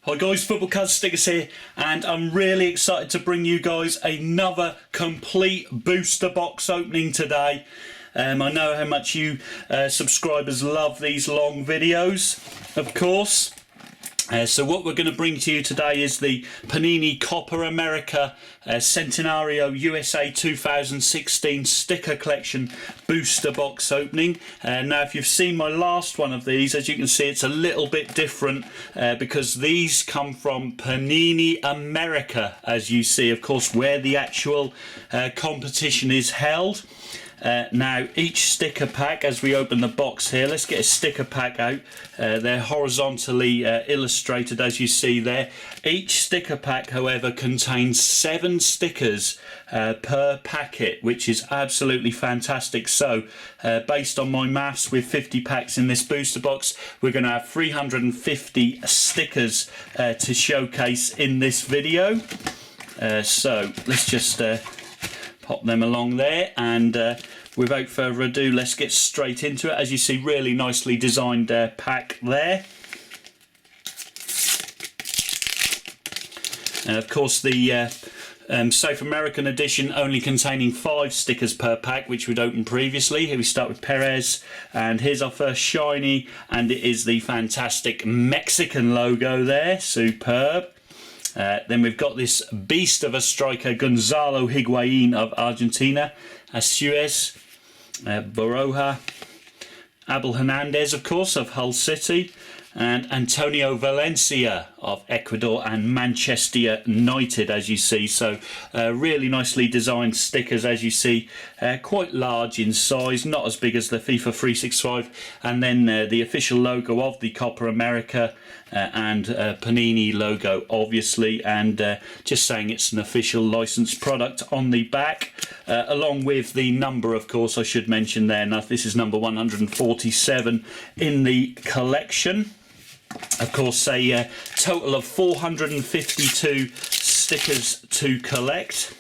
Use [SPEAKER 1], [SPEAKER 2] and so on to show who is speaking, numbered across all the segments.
[SPEAKER 1] Hi guys, Football Cuz Stickers here, and I'm really excited to bring you guys another complete booster box opening today. I know how much you subscribers love these long videos, of course. So what we're going to bring to you today is the Panini Copa America Centenario USA 2016 sticker collection booster box opening. Now if you've seen my last one of these, as you can see it's a little bit different because these come from Panini America, as you see, of course, where the actual competition is held. Now each sticker pack, as we open the box here, let's get a sticker pack out. They're horizontally illustrated, as you see there. Each sticker pack, however, contains 7 stickers per packet, which is absolutely fantastic. So based on my maths, with 50 packs in this booster box, we're going to have 350 stickers to showcase in this video. So let's just pop them along there, and without further ado, let's get straight into it. As you see, really nicely designed pack there. And of course the South American edition only containing 5 stickers per pack, which we'd opened previously. Here we start with Perez, and here's our first shiny, and it is the fantastic Mexican logo there, superb. Then we've got this beast of a striker, Gonzalo Higuain of Argentina, Suez, Baroja, Abel Hernandez, of course, of Hull City, and Antonio Valencia of Ecuador and Manchester United, as you see. So really nicely designed stickers, as you see, quite large in size, not as big as the FIFA 365, and then the official logo of the Copa America and Panini logo, obviously, and just saying it's an official licensed product on the back, along with the number, of course, I should mention there. Now this is number 147 in the collection. Of course, a total of 452 stickers to collect.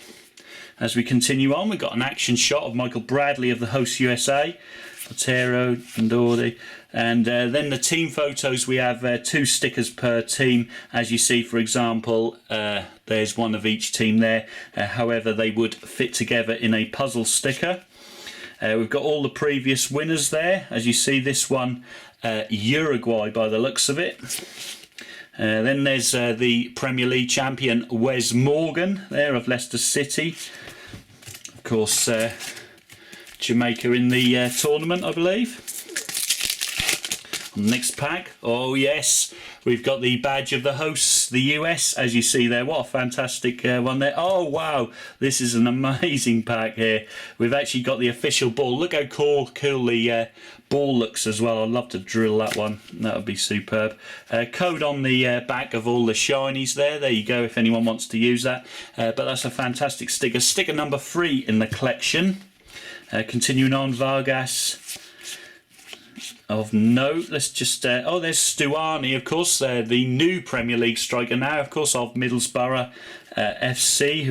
[SPEAKER 1] As we continue on, we've got an action shot of Michael Bradley of the host USA, Otero, Ndori, and then the team photos. We have 2 stickers per team, as you see. For example, there's one of each team there. However, they would fit together in a puzzle sticker. We've got all the previous winners there, as you see. This one, Uruguay by the looks of it. Then there's the Premier League champion Wes Morgan there of Leicester City. Of course, Jamaica in the tournament, I believe. Next pack, oh yes, we've got the badge of the hosts, the US, as you see there. What a fantastic one there. Oh wow, this is an amazing pack here. We've actually got the official ball. Look how cool the ball looks as well. I'd love to drill that one. That would be superb. Code on the back of all the shinies there. There you go, if anyone wants to use that. But that's a fantastic sticker. Sticker number 3 in the collection. Continuing on, Vargas. Of note, let's just oh, there's Stuani, of course, the new Premier League striker now, of course, of Middlesbrough FC,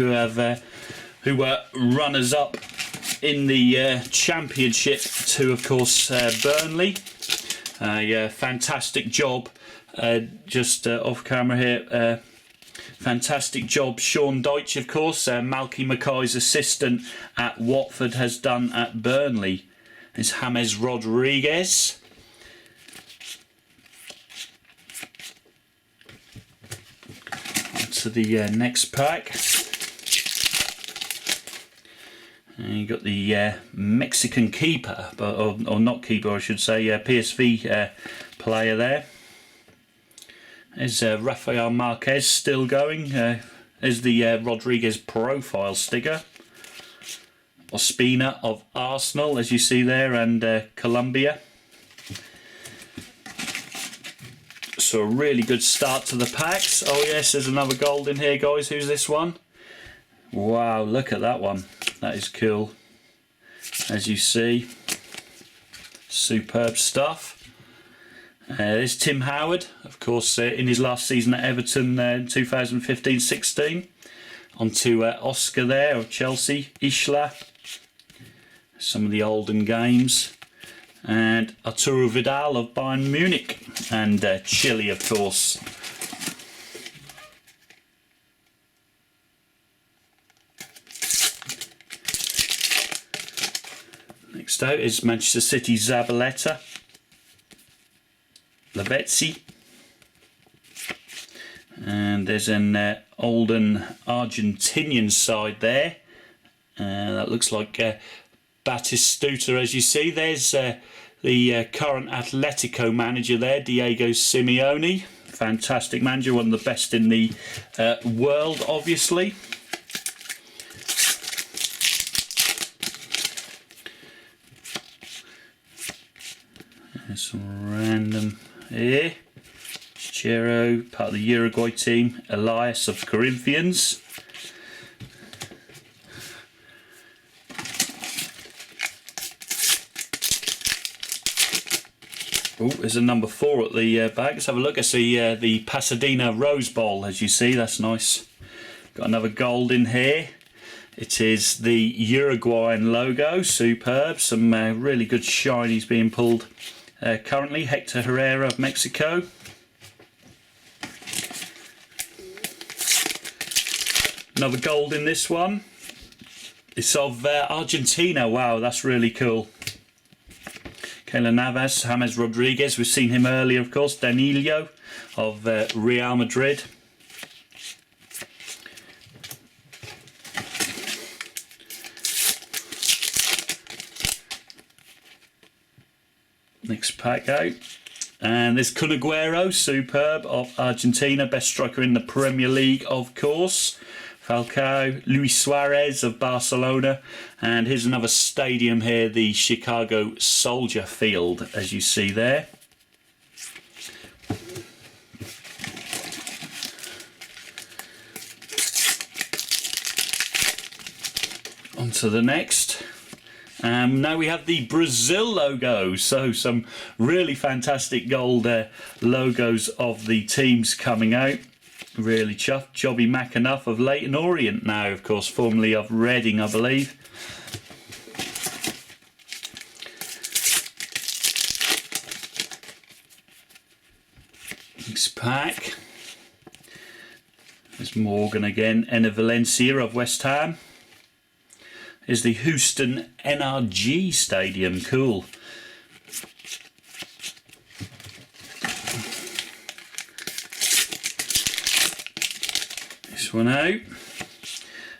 [SPEAKER 1] who were runners up in the Championship to, of course, Burnley. A fantastic job, just off camera here. Fantastic job Sean Dyche, of course, Malky Mackay's assistant at Watford, has done at Burnley. It's James Rodriguez. To the next pack, and you got the Mexican keeper, or not keeper, I should say, PSV player there. There's Rafael Marquez still going. There's the Rodriguez profile sticker. Ospina of Arsenal, as you see there, and Colombia. So a really good start to the packs. Oh yes, there's another gold in here, guys. Who's this one? Wow, look at that one. That is cool. As you see, superb stuff. There's Tim Howard, of course, in his last season at Everton in 2015-16. On to Oscar there of Chelsea, Isla. Some of the olden games. and Arturo Vidal of Bayern Munich, and Chile, of course. Next out is Manchester City Zabaleta, Lavezzi, and there's an olden Argentinian side there. That looks like Batistuta, as you see. There's the current Atletico manager there, Diego Simeone. Fantastic manager, one of the best in the world, obviously. There's some random here. Chero, part of the Uruguay team. Elias of Corinthians. Oh, there's a number 4 at the back. Let's have a look. It's the Pasadena Rose Bowl, as you see. That's nice. Got another gold in here. It is the Uruguayan logo. Superb. Some really good shinies being pulled currently. Hector Herrera of Mexico. Another gold in this one. It's of Argentina. Wow, that's really cool. Keylor Navas, James Rodriguez, we've seen him earlier, of course. Danilo of Real Madrid. Next pack out. And there's Kun Aguero, superb, of Argentina, best striker in the Premier League, of course. Falcao, Luis Suarez of Barcelona, and here's another stadium here, the Chicago Soldier Field, as you see there. On to the next. Now we have the Brazil logo, so some really fantastic gold logos of the teams coming out. Really chuffed. Jobby McAnuff of Leyton Orient now, of course, formerly of Reading, I believe. Next pack. There's Morgan again. Enner Valencia of West Ham. Here's the Houston NRG Stadium. Cool. One out.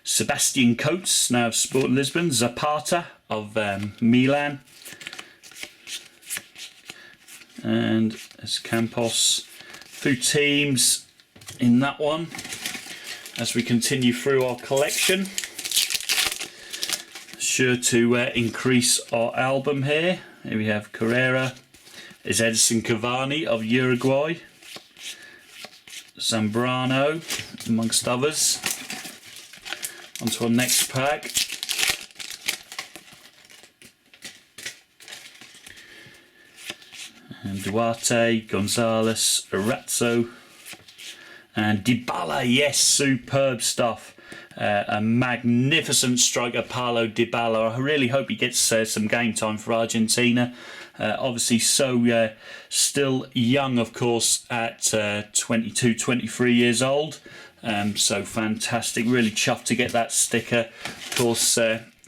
[SPEAKER 1] Sebastian Coates, now of Sporting Lisbon. Zapata of Milan. And there's Campos. 2 teams in that one. As we continue through our collection. Sure to increase our album here. Here we have Carrera. There's Edison Cavani of Uruguay. Zambrano, amongst others. On to our next pack. And Duarte, Gonzalez, Arazzo, and Dybala. Yes, superb stuff. A magnificent striker, Paulo Dybala. I really hope he gets some game time for Argentina. Obviously still young, of course, at 22, 23 years old. So fantastic, really chuffed to get that sticker. Of course,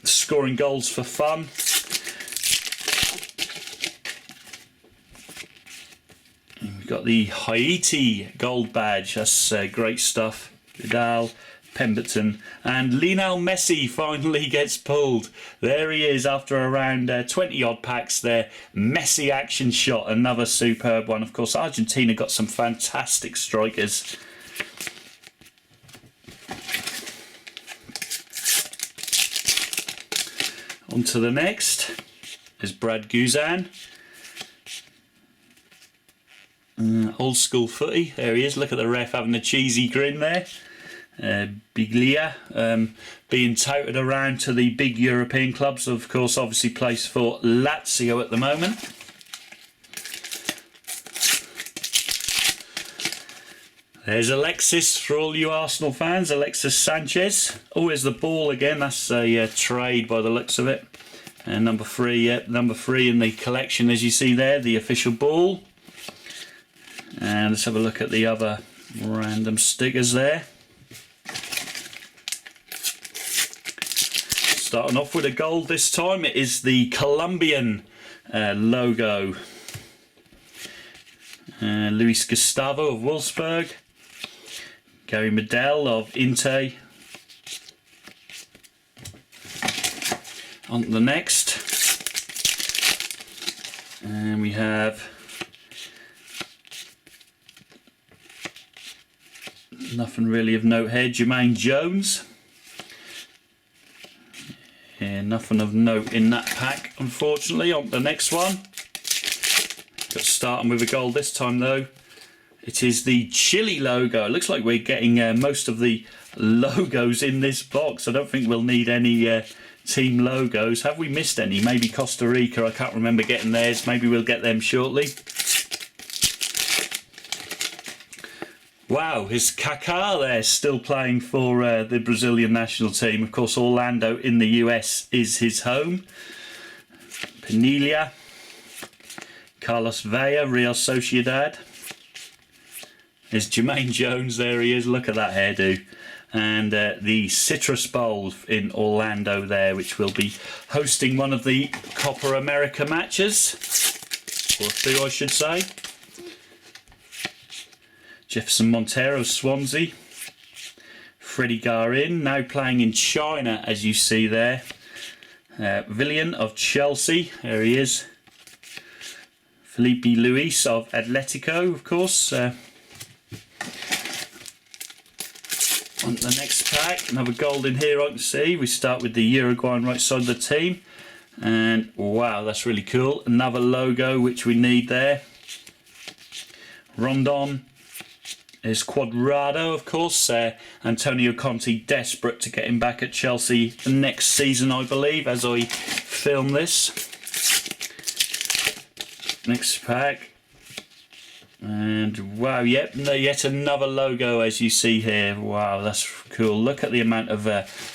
[SPEAKER 1] scoring goals for fun. And we've got the Haiti gold badge. That's great stuff. Vidal, Pemberton, and Lionel Messi finally gets pulled. There he is after around 20 odd packs there. Messi action shot, another superb one. Of course, Argentina got some fantastic strikers. On to the next is Brad Guzan. Old school footy. There he is. Look at the ref having a cheesy grin there. Biglia being touted around to the big European clubs. Of course, obviously plays for Lazio at the moment. There's Alexis for all you Arsenal fans. Alexis Sanchez. Oh, here's the ball again. That's a trade by the looks of it. And number 3 in the collection, as you see there, the official ball. And let's have a look at the other random stickers there. Starting off with a gold this time, it is the Colombian logo. Luis Gustavo of Wolfsburg, Gary Medel of Inter. On to the next, and we have nothing really of note here. Jermaine Jones. Yeah, nothing of note in that pack, unfortunately. On to the next one. Got starting with a gold this time though. It is the Chile logo. It looks like we're getting most of the logos in this box. I don't think we'll need any team logos. Have we missed any? Maybe Costa Rica. I can't remember getting theirs. Maybe we'll get them shortly. Wow, is Kaká there still playing for the Brazilian national team? Of course, Orlando in the US is his home. Penilla, Carlos Vela, Real Sociedad. There's Jermaine Jones, there he is, look at that hairdo. And the Citrus Bowl in Orlando there, which will be hosting one of the Copa America matches. Or two, I should say. Jefferson Montero, Swansea. Freddie Garin, now playing in China, as you see there. Villian of Chelsea, there he is. Felipe Luis of Atletico, of course. On the next pack, another gold in here I can see. We start with the Uruguayan right side of the team. And wow, that's really cool. Another logo which we need there. Rondon. There's Quadrado, of course. Antonio Conte desperate to get him back at Chelsea next season, I believe, as I film this. Next pack. And wow, yep, yet another logo as you see here. Wow, that's cool. Look at the amount of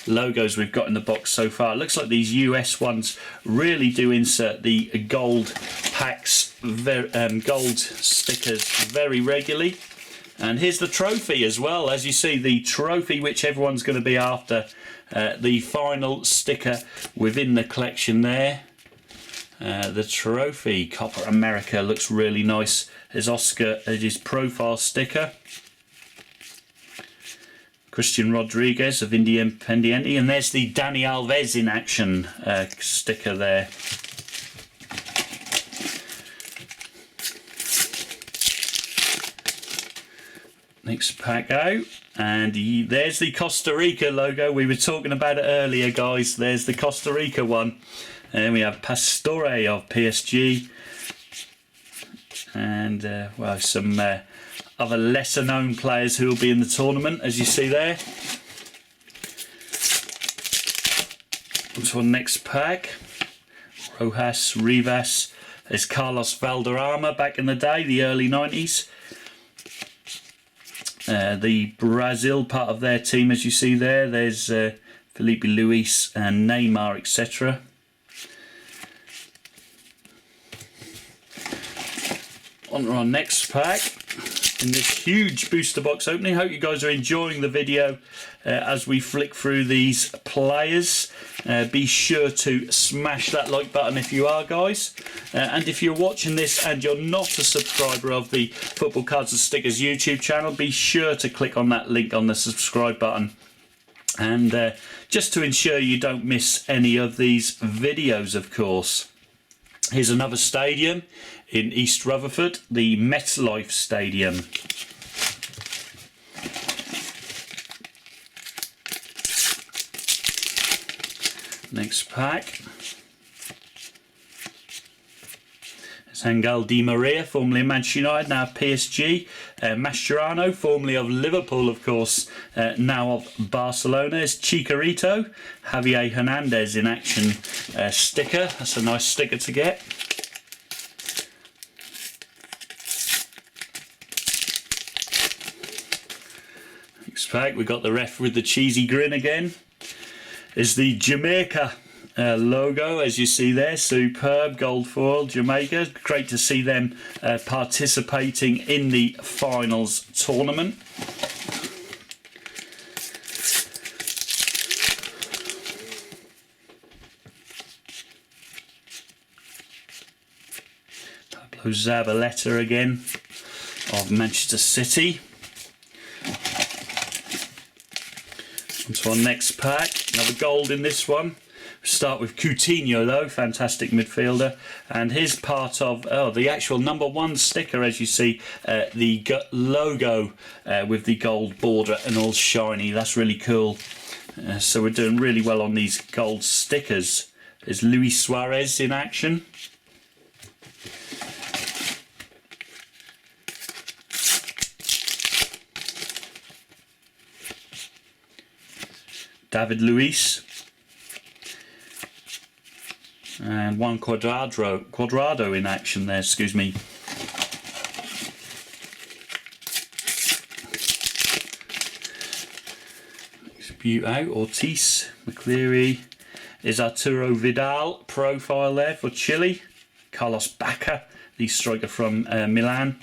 [SPEAKER 1] logos we've got in the box so far. It looks like these US ones really do insert the gold packs, gold stickers very regularly. And here's the trophy as well. As you see, the trophy which everyone's going to be after. The final sticker within the collection there. The trophy, Copa America, looks really nice. There's Oscar as his profile sticker. Christian Rodriguez of Independiente. And there's the Dani Alves in action sticker there. Next pack out, and there's the Costa Rica logo. We were talking about it earlier, guys. There's the Costa Rica one. And we have Pastore of PSG. And well, some other lesser known players who will be in the tournament, as you see there. On to our next pack. Rojas, Rivas. There's Carlos Valderrama back in the day, the early 90s. The Brazil part of their team, as you see there. There's Felipe Luis and Neymar, etc. On to our next pack in this huge booster box opening. Hope you guys are enjoying the video as we flick through these players. Be sure to smash that like button if you are, guys. And if you're watching this and you're not a subscriber of the Football Cards and Stickers YouTube channel, be sure to click on that link on the subscribe button. And just to ensure you don't miss any of these videos, of course. Here's another stadium in East Rutherford, the MetLife Stadium. Next pack. It's Angel Di Maria, formerly of Manchester United, now PSG. Mascherano, formerly of Liverpool, of course, now of Barcelona. It's Chicharito. Javier Hernandez in action sticker. That's a nice sticker to get. Next pack, we got the ref with the cheesy grin again. Is the Jamaica logo, as you see there. Superb gold foil, Jamaica. Great to see them participating in the finals tournament. Zabaleta again of Manchester City. On to our next pack, another gold in this one. Start with Coutinho though, fantastic midfielder, and here's part of the actual #1 sticker, as you see, the logo with the gold border and all shiny. That's really cool. So we're doing really well on these gold stickers. There's Luis Suarez in action. David Luiz. And Juan Cuadrado in action there, excuse me. Dispute out, Ortiz, McCleary. Is Arturo Vidal profile there for Chile. Carlos Bacca, the striker from Milan.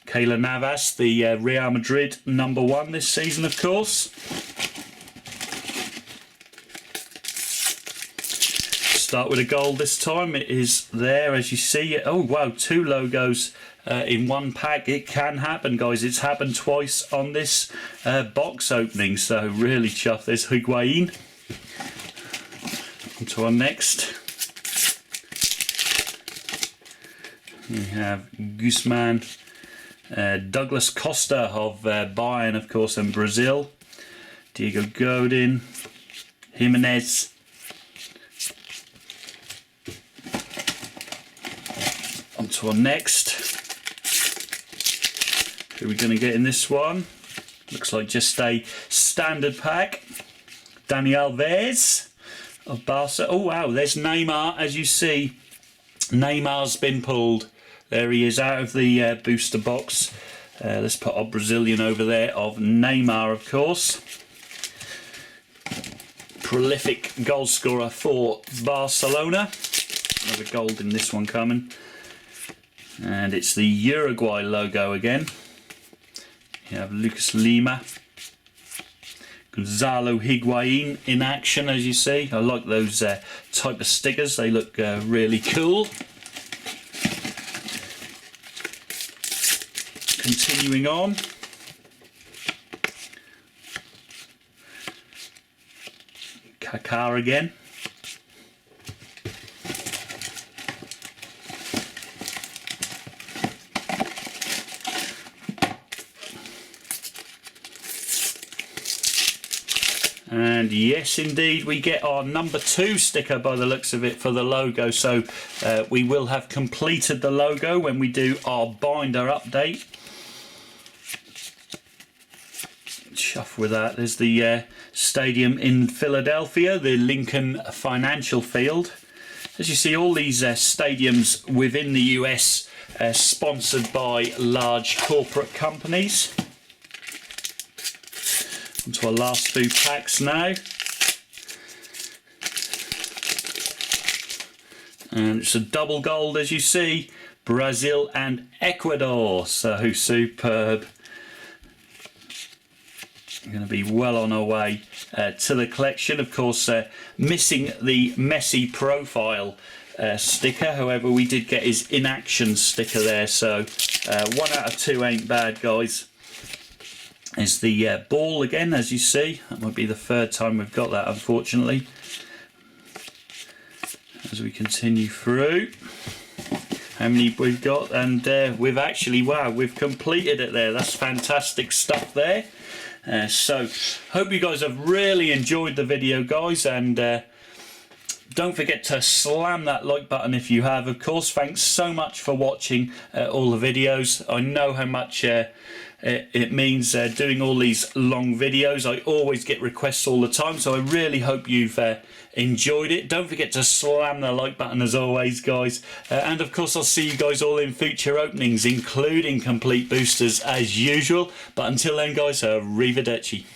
[SPEAKER 1] Keylor Navas, the Real Madrid #1 this season, of course. Start with a gold this time. It is there, as you see. Oh wow, 2 logos in one pack. It can happen, guys. It's happened twice on this box opening, so really chuffed. There's Higuain. On to our next. We have Guzman, Douglas Costa of Bayern, of course, and Brazil. Diego Godin, Jimenez. On to our next. Who are we going to get in this one? Looks like just a standard pack. Dani Alves of Barca. Oh wow, there's Neymar, as you see. Neymar's been pulled. There he is out of the booster box. Let's put our Brazilian over there of Neymar, of course. Prolific goal scorer for Barcelona. Another gold in this one coming. And it's the Uruguay logo again. You have Lucas Lima. Gonzalo Higuain in action, as you see. I like those type of stickers. They look really cool. Continuing on. Kaká again. And yes, indeed, we get our #2 sticker by the looks of it for the logo. So we will have completed the logo when we do our binder update. Chuff with that. There's the stadium in Philadelphia, the Lincoln Financial Field. As you see, all these stadiums within the US sponsored by large corporate companies. On to our last 2 packs now. And it's a double gold, as you see. Brazil and Ecuador. So superb. We're going to be well on our way to the collection. Of course, missing the Messi profile sticker. However, we did get his in-action sticker there. So 1 out of 2 ain't bad, guys. Is the ball again, as you see. That might be the 3rd time we've got that, unfortunately. As we continue through, how many we've got, and we've actually, wow, we've completed it there. That's fantastic stuff there. So hope you guys have really enjoyed the video, guys, and don't forget to slam that like button if you have. Of course, thanks so much for watching all the videos. I know how much it means doing all these long videos. I always get requests all the time, so I really hope you've enjoyed it. Don't forget to slam the like button as always, guys, and of course I'll see you guys all in future openings, including complete boosters as usual. But until then, guys, arrivederci.